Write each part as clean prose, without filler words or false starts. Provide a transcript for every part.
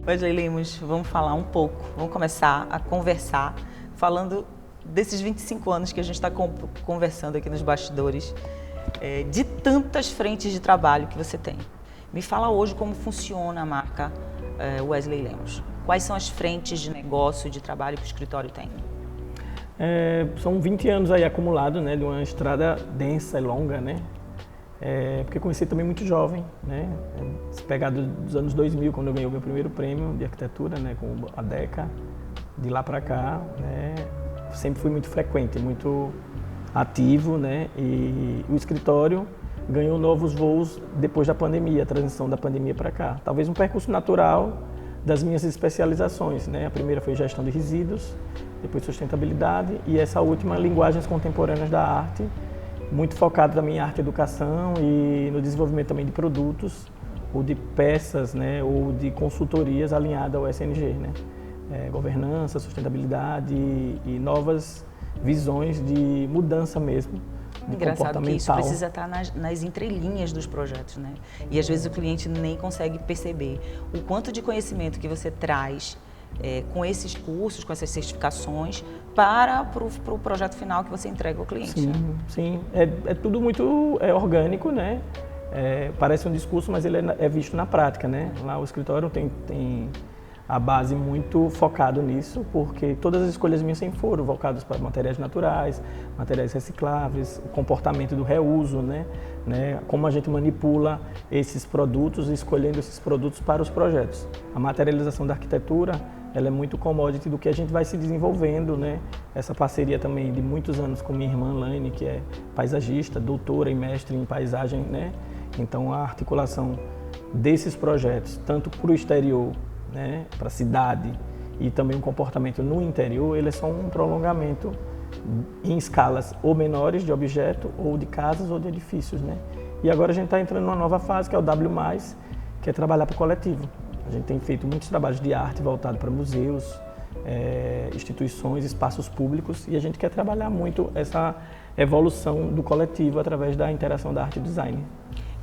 Wesley Lemos, vamos falar um pouco, vamos começar a conversar falando desses 25 anos que a gente está conversando aqui nos bastidores, de tantas frentes de trabalho que você tem. Me fala hoje como funciona a marca Wesley Lemos. Quais são as frentes de negócio e de trabalho que o escritório tem? São 20 anos aí acumulados, né, de uma estrada densa e longa, né? Porque eu comecei também muito jovem, né? Se pegar dos anos 2000, quando eu ganhei o meu primeiro prêmio de arquitetura, né, com a DECA, de lá para cá, né, sempre fui muito frequente, muito ativo, né? E o escritório ganhou novos voos depois da pandemia, a transição da pandemia para cá. Talvez um percurso natural das minhas especializações, né? A primeira foi gestão de resíduos, depois sustentabilidade e essa última, linguagens contemporâneas da arte, muito focado também em arte e educação e no desenvolvimento também de produtos ou de peças, né, ou de consultorias alinhadas ao SNG, né? Governança, sustentabilidade e novas visões de mudança mesmo, de Engraçado que isso comportamental. precisa estar nas entrelinhas dos projetos, né? E às vezes o cliente nem consegue perceber o quanto de conhecimento que você traz com esses cursos, com essas certificações, para o projeto final que você entrega ao cliente. Sim, né? sim. É tudo muito orgânico, né? Parece um discurso, mas ele é visto na prática, né? Lá o escritório tem a base muito focado nisso, porque todas as escolhas minhas sempre foram voltadas para materiais naturais, materiais recicláveis, o comportamento do reuso, né? Como a gente manipula esses produtos, escolhendo esses produtos para os projetos. A materialização da arquitetura, ela é muito commodity do que a gente vai se desenvolvendo, né? Essa parceria também de muitos anos com minha irmã Laine, que é paisagista, doutora e mestre em paisagem, né? Então a articulação desses projetos, tanto para o exterior, né, para a cidade e também um comportamento no interior, ele é só um prolongamento em escalas ou menores de objeto, ou de casas ou de edifícios, né? E agora a gente está entrando numa nova fase, que é o W+, que é trabalhar para o coletivo. A gente tem feito muitos trabalhos de arte voltado para museus, instituições, espaços públicos, e a gente quer trabalhar muito essa evolução do coletivo através da interação da arte e design.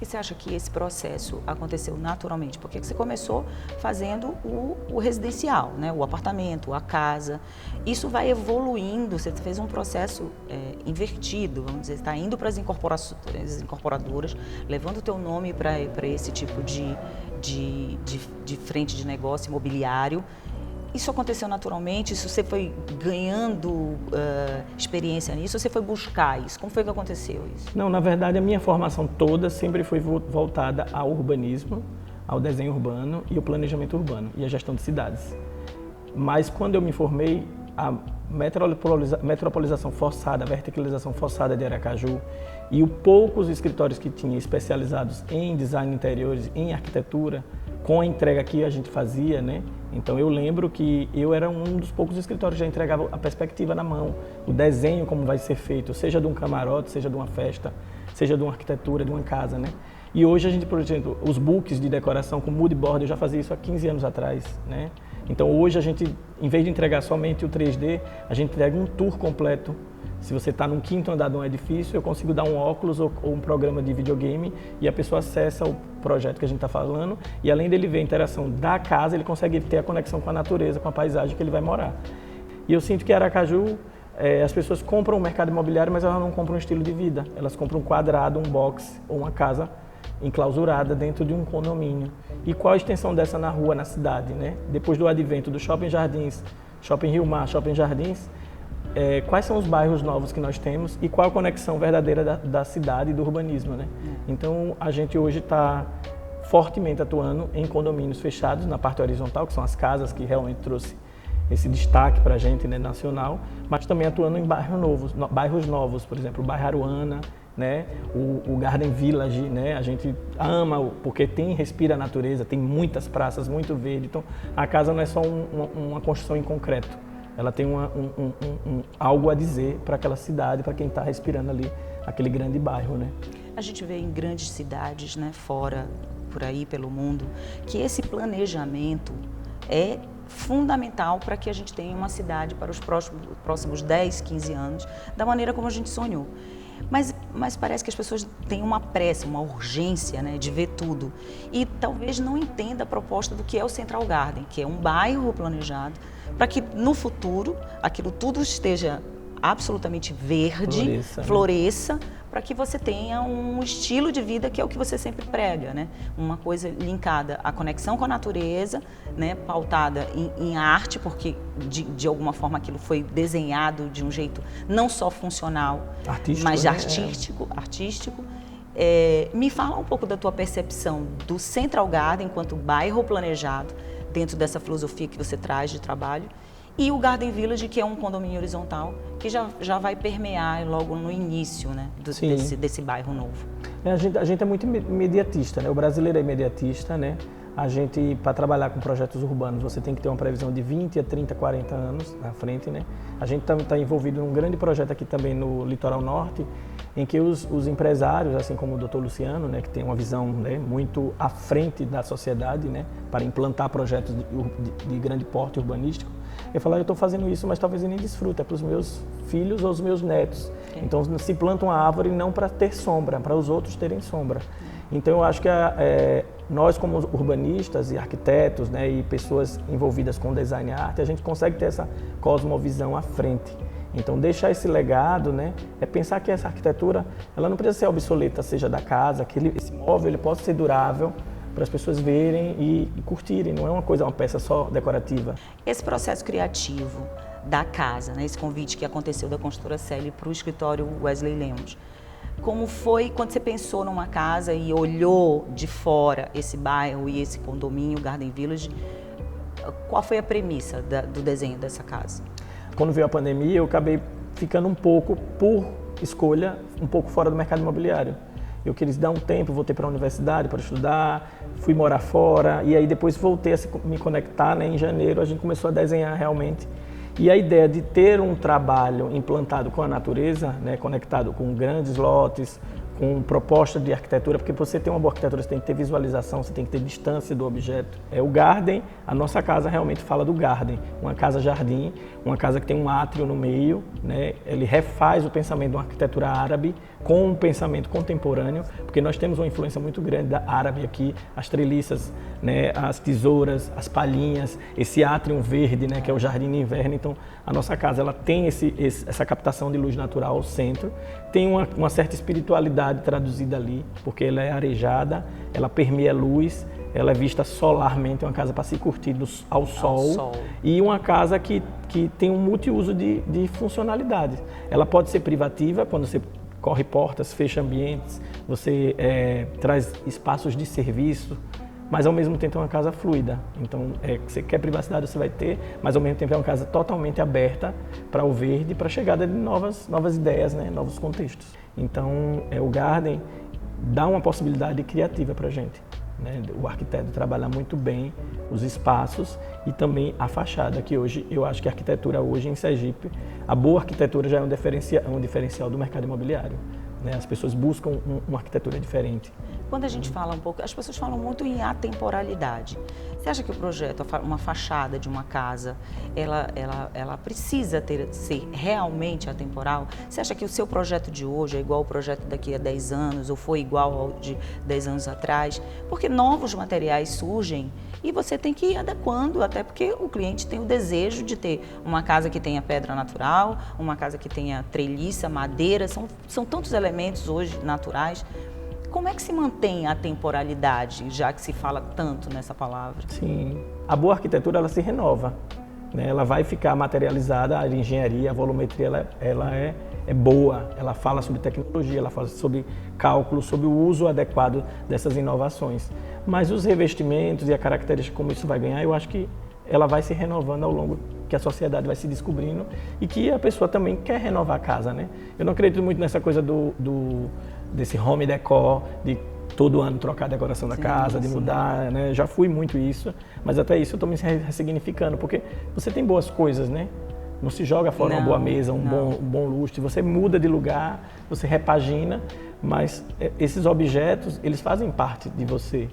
E você acha que esse processo aconteceu naturalmente? Porque você começou fazendo o residencial, né? O apartamento, a casa. Isso vai evoluindo, você fez um processo invertido, vamos dizer, está indo para as incorporadoras, levando o teu nome para esse tipo de frente de negócio imobiliário. Isso aconteceu naturalmente? Isso você foi ganhando experiência nisso? Ou você foi buscar isso? Como foi que aconteceu isso? Não, na verdade, a minha formação toda sempre foi voltada ao urbanismo, ao desenho urbano e ao planejamento urbano e à gestão de cidades. Mas quando eu me formei, a metropolização forçada, a verticalização forçada de Aracaju e os poucos escritórios que tinha especializados em design de interiores, em arquitetura, com a entrega que a gente fazia, né? Então eu lembro que eu era um dos poucos escritórios que já entregava a perspectiva na mão, o desenho como vai ser feito, seja de um camarote, seja de uma festa, seja de uma arquitetura, de uma casa, né? E hoje a gente, por exemplo, os books de decoração com mood board, eu já fazia isso há 15 anos atrás, né? Então hoje a gente, em vez de entregar somente o 3D, a gente entrega um tour completo. Se você está num quinto andar de um edifício, eu consigo dar um óculos ou um programa de videogame e a pessoa acessa o projeto que a gente está falando e além dele ver a interação da casa, ele consegue ter a conexão com a natureza, com a paisagem que ele vai morar. E eu sinto que Aracaju, as pessoas compram o mercado imobiliário, mas elas não compram um estilo de vida. Elas compram um quadrado, um box ou uma casa enclausurada dentro de um condomínio. E qual a extensão dessa na rua, na cidade, né? Depois do advento do Shopping Jardins, Shopping Rio Mar, Shopping Jardins, quais são os bairros novos que nós temos e qual a conexão verdadeira da cidade e do urbanismo, né? Então, a gente hoje está fortemente atuando em condomínios fechados, na parte horizontal, que são as casas que realmente trouxe esse destaque para a gente, né, nacional, mas também atuando em bairros novos, por exemplo, o bairro Aruana, né, o Garden Village, né, a gente ama porque respira a natureza, tem muitas praças, muito verde, então a casa não é só uma construção em concreto. Ela tem algo a dizer para aquela cidade, para quem está respirando ali, aquele grande bairro, né? A gente vê em grandes cidades, né, fora, por aí, pelo mundo, que esse planejamento é fundamental para que a gente tenha uma cidade para os próximos 10, 15 anos, da maneira como a gente sonhou. Mas mas parece que as pessoas têm uma pressa, uma urgência, né, de ver tudo. E talvez não entenda a proposta do que é o Central Garden, que é um bairro planejado para que no futuro aquilo tudo esteja absolutamente verde, floresça, para que você tenha um estilo de vida que é o que você sempre prega, né? Uma coisa linkada à conexão com a natureza, né? Pautada em arte, porque de alguma forma aquilo foi desenhado de um jeito não só funcional, artístico, mas né? artístico. Me fala um pouco da tua percepção do Central Garden enquanto bairro planejado, dentro dessa filosofia que você traz de trabalho, e o Garden Village, que é um condomínio horizontal, que já vai permear logo no início, né, desse bairro novo. A gente é muito imediatista, né? O brasileiro é imediatista, né? A gente, para trabalhar com projetos urbanos, você tem que ter uma previsão de 20 a 30, 40 anos na frente, né? A gente está envolvido num grande projeto aqui também no Litoral Norte, em que os empresários, assim como o Dr. Luciano, né, que tem uma visão, né, muito à frente da sociedade, né, para implantar projetos de grande porte urbanístico, eu falo, eu estou fazendo isso, mas talvez eu nem desfrute, é para os meus filhos ou os meus netos. Então se planta uma árvore não para ter sombra, para os outros terem sombra. Então eu acho que nós como urbanistas e arquitetos, né, e pessoas envolvidas com design e arte, a gente consegue ter essa cosmovisão à frente. Então deixar esse legado, né, é pensar que essa arquitetura ela não precisa ser obsoleta, seja da casa, que esse móvel ele possa ser durável, para as pessoas verem e curtirem, não é uma peça só decorativa. Esse processo criativo da casa, né, esse convite que aconteceu da construtora Celi para o escritório Wesley Lemos, como foi quando você pensou numa casa e olhou de fora esse bairro e esse condomínio, Garden Village, qual foi a premissa do desenho dessa casa? Quando veio a pandemia, eu acabei ficando um pouco, por escolha, um pouco fora do mercado imobiliário. Eu quis dar um tempo, voltei para a universidade para estudar, fui morar fora e aí depois voltei a me conectar, né? Em janeiro a gente começou a desenhar realmente. E a ideia de ter um trabalho implantado com a natureza, né? Conectado com grandes lotes, com proposta de arquitetura, porque para você ter uma boa arquitetura você tem que ter visualização, você tem que ter distância do objeto. O garden, a nossa casa realmente fala do garden, uma casa-jardim, uma casa que tem um átrio no meio, né? Ele refaz o pensamento de uma arquitetura árabe com um pensamento contemporâneo, porque nós temos uma influência muito grande da árabe aqui, as treliças, né? As tesouras, as palhinhas, esse átrio verde, né? Que é o jardim de inverno. Então a nossa casa ela tem essa captação de luz natural ao centro, tem uma certa espiritualidade traduzida ali, porque ela é arejada, ela permeia luz, ela é vista solarmente, é uma casa para se curtir ao sol e uma casa que tem um multiuso de funcionalidade. Ela pode ser privativa, quando você corre portas, fecha ambientes, você traz espaços de serviço, mas ao mesmo tempo é uma casa fluida. Então, você quer privacidade, você vai ter, mas ao mesmo tempo é uma casa totalmente aberta para o verde, para a chegada de novas ideias, né? Novos contextos. Então, o Garden dá uma possibilidade criativa para a gente, né? O arquiteto trabalha muito bem os espaços e também a fachada, que hoje, eu acho que a arquitetura hoje em Sergipe, a boa arquitetura já é um diferencial do mercado imobiliário. Né? As pessoas buscam uma arquitetura diferente. Quando a gente fala um pouco, as pessoas falam muito em atemporalidade. Você acha que o projeto, uma fachada de uma casa, ela precisa ser realmente atemporal? Você acha que o seu projeto de hoje é igual ao projeto daqui a 10 anos ou foi igual ao de 10 anos atrás? Porque novos materiais surgem e você tem que ir adequando, até porque o cliente tem o desejo de ter uma casa que tenha pedra natural, uma casa que tenha treliça, madeira, são tantos elementos hoje naturais. Como é que se mantém a temporalidade, já que se fala tanto nessa palavra? Sim, a boa arquitetura ela se renova, né? Ela vai ficar materializada, a engenharia, a volumetria ela é boa, ela fala sobre tecnologia, ela fala sobre cálculo, sobre o uso adequado dessas inovações. Mas os revestimentos e a característica como isso vai ganhar, eu acho que ela vai se renovando ao longo que a sociedade vai se descobrindo e que a pessoa também quer renovar a casa, né? Eu não acredito muito nessa coisa desse home decor, de todo ano trocar a decoração da casa, de mudar, né? Já fui muito isso, mas até isso eu estou me ressignificando, porque você tem boas coisas, né? Não se joga fora uma boa mesa, um bom lustre, você muda de lugar, você repagina, mas esses objetos, eles fazem parte de você,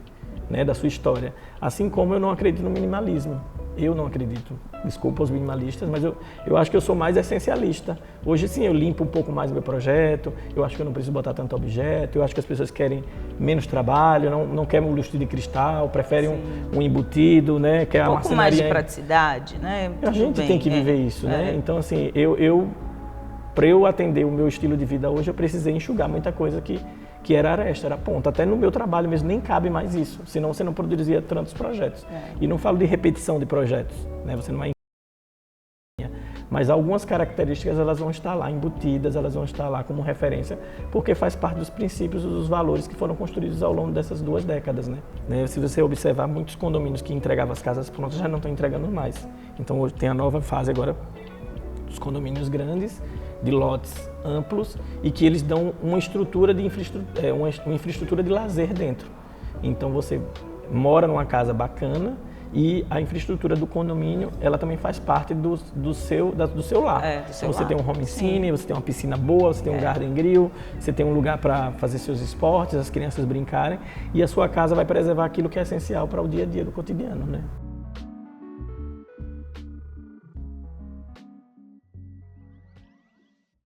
né? Da sua história. Assim como eu não acredito no minimalismo. Eu não acredito, desculpa os minimalistas, mas eu acho que eu sou mais essencialista. Hoje sim, eu limpo um pouco mais meu projeto, eu acho que eu não preciso botar tanto objeto, eu acho que as pessoas querem menos trabalho, não querem um lustre de cristal, preferem um embutido, né? Quer um pouco mais de praticidade, né? A gente tem que viver isso, né? Então, assim, para eu atender o meu estilo de vida hoje, eu precisei enxugar muita coisa que era aresta, era ponta. Até no meu trabalho mesmo nem cabe mais isso, senão você não produziria tantos projetos. E não falo de repetição de projetos, né? Você não é... Mas algumas características elas vão estar lá embutidas, elas vão estar lá como referência, porque faz parte dos princípios e dos valores que foram construídos ao longo dessas 2 décadas, né? Se você observar, muitos condomínios que entregavam as casas prontas já não estão entregando mais. Então hoje tem a nova fase agora dos condomínios grandes, de lotes amplos e que eles dão uma estrutura de uma infraestrutura de lazer dentro. Então você mora numa casa bacana e a infraestrutura do condomínio ela também faz parte do seu lar. Então você tem um home cine, você tem uma piscina boa, você tem um garden grill, você tem um lugar para fazer seus esportes, as crianças brincarem e a sua casa vai preservar aquilo que é essencial para o dia a dia do cotidiano, né?